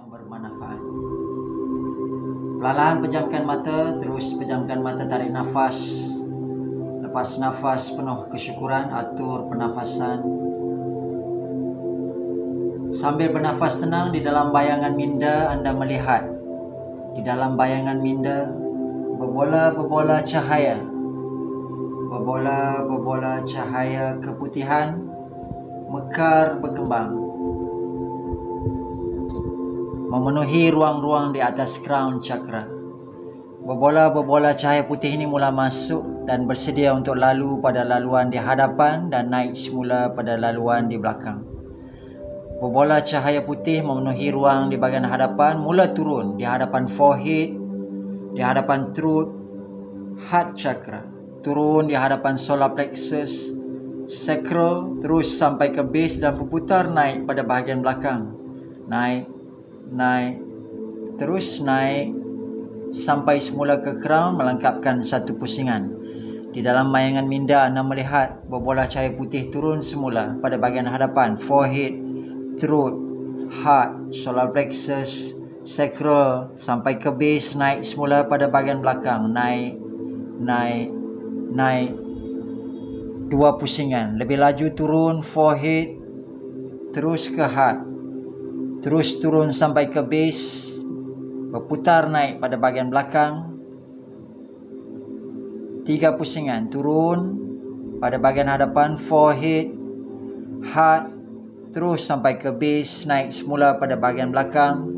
bermanfaat. Perlahan pejamkan mata, terus pejamkan mata, tarik nafas. Lepas nafas penuh kesyukuran, atur pernafasan. Sambil bernafas tenang, di dalam bayangan minda anda melihat, di dalam bayangan minda berbola-bola cahaya, berbola-bola cahaya keputihan mekar berkembang, memenuhi ruang-ruang di atas crown chakra. Berbola-bola cahaya putih ini mula masuk dan bersedia untuk lalu pada laluan di hadapan dan naik semula pada laluan di belakang. Berbola cahaya putih memenuhi ruang di bahagian hadapan, mula turun di hadapan forehead, di hadapan throat, heart chakra, turun di hadapan solar plexus, sacral, terus sampai ke base dan berputar naik pada bahagian belakang. Naik, terus naik sampai semula ke crown, melengkapkan satu pusingan. Di dalam bayangan minda anda melihat berbola cahaya putih turun semula pada bahagian hadapan, forehead, throat, heart, solar plexus, sacral, sampai ke base, naik semula pada bahagian belakang. Naik. Dua pusingan. Lebih laju turun forehead, terus ke heart, terus turun sampai ke base, berputar naik pada bahagian belakang. 3 pusingan. Turun pada bahagian hadapan, forehead, heart, terus sampai ke base, naik semula pada bahagian belakang.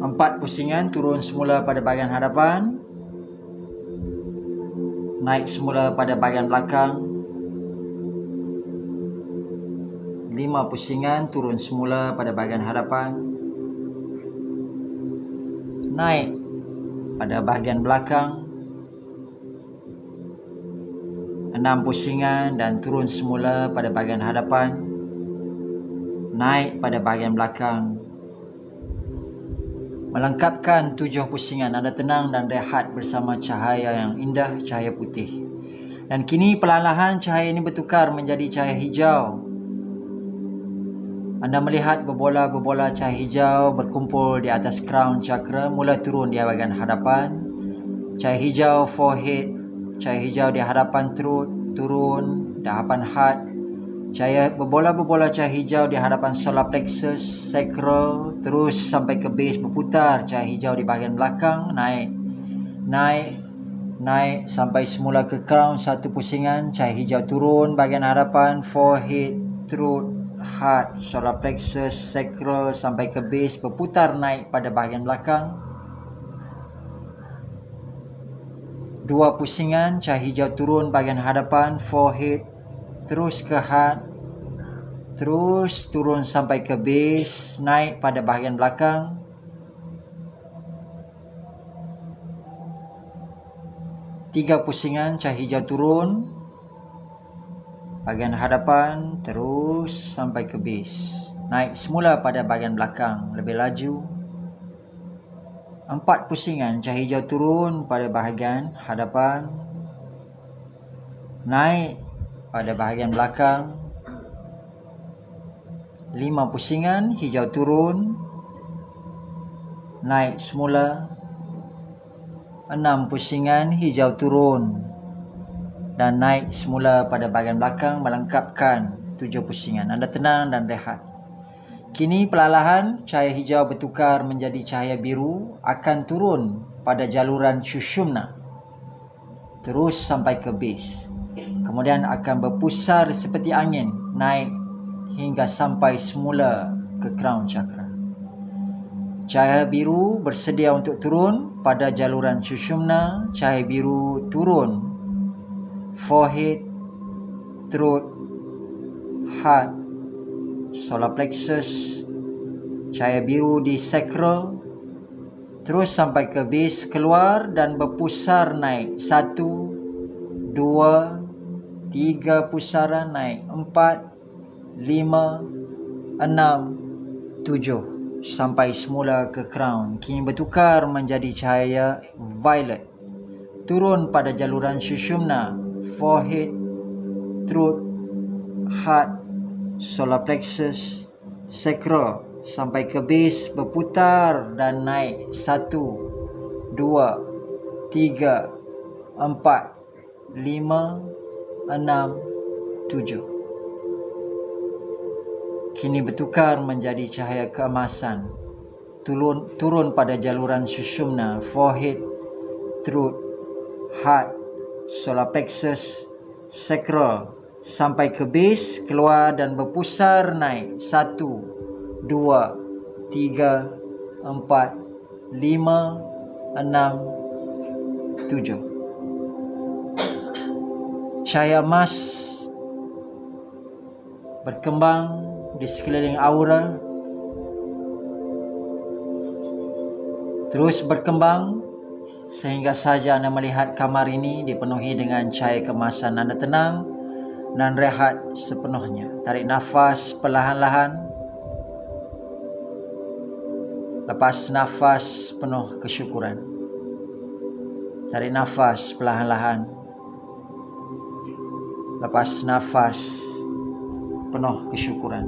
4 pusingan. Turun semula pada bahagian hadapan, naik semula pada bahagian belakang. 5 pusingan. Turun semula pada bahagian hadapan, naik pada bahagian belakang. 6 pusingan dan turun semula pada bahagian hadapan, naik pada bahagian belakang. Melengkapkan 7 pusingan, anda tenang dan rehat bersama cahaya yang indah, cahaya putih. Dan kini perlahan cahaya ini bertukar menjadi cahaya hijau. Anda melihat berbola-bola cahaya hijau berkumpul di atas crown chakra, mula turun di bahagian hadapan. Cahaya hijau forehead, cahaya hijau di hadapan throat, turun di hadapan heart. Cahaya berbola-bola cahaya hijau di hadapan solar plexus, sacral, terus sampai ke base, berputar cahaya hijau di bahagian belakang. Naik sampai semula ke crown, 1 pusingan. Cahaya hijau turun bahagian hadapan, forehead, throat, heart, solar plexus, sacral, sampai ke base, berputar naik pada bahagian belakang. 2 pusingan. Cahaya hijau turun bahagian hadapan, forehead, terus ke heart, terus turun sampai ke base, naik pada bahagian belakang. 3 pusingan. Cahaya hijau turun bahagian hadapan, terus sampai ke base, naik semula pada bahagian belakang. Lebih laju. 4 pusingan. Cahaya hijau turun pada bahagian hadapan, naik pada bahagian belakang. 5 pusingan. Hijau turun, naik semula. 6 pusingan. Hijau turun dan naik semula pada bahagian belakang, melengkapkan 7 pusingan. Anda tenang dan rehat. Kini perlahan cahaya hijau bertukar menjadi cahaya biru, akan turun pada jaluran Sushumna, terus sampai ke base. Kemudian akan berpusar seperti angin, naik hingga sampai semula ke crown chakra. Cahaya biru bersedia untuk turun pada jaluran Sushumna. Cahaya biru turun forehead, throat, heart, solar plexus. Cahaya biru di sacral, terus sampai ke base, keluar dan berpusar naik. 1, 2, 3 pusaran naik. 4, 5, 6, 7 sampai semula ke crown. Kini bertukar menjadi cahaya violet, turun pada jaluran Sushumna, forehead, throat, heart, solar plexus, Sakral sampai ke base, berputar dan naik 1, 2, 3, 4, 5, 6, 7. Kini bertukar menjadi cahaya keemasan. Turun pada jaluran sushumna, forehead, throat, heart, solar plexus, sacral sampai ke base, keluar dan berpusar naik 1, 2, 3, 4, 5, 6, 7. Cahaya emas berkembang di sekeliling aura, terus berkembang sehingga saja anda melihat kamar ini dipenuhi dengan cahaya keemasan. Anda tenang dan rehat sepenuhnya. Tarik nafas perlahan-lahan. Lepas nafas penuh kesyukuran. Tarik nafas perlahan-lahan. Lepas nafas penuh kesyukuran.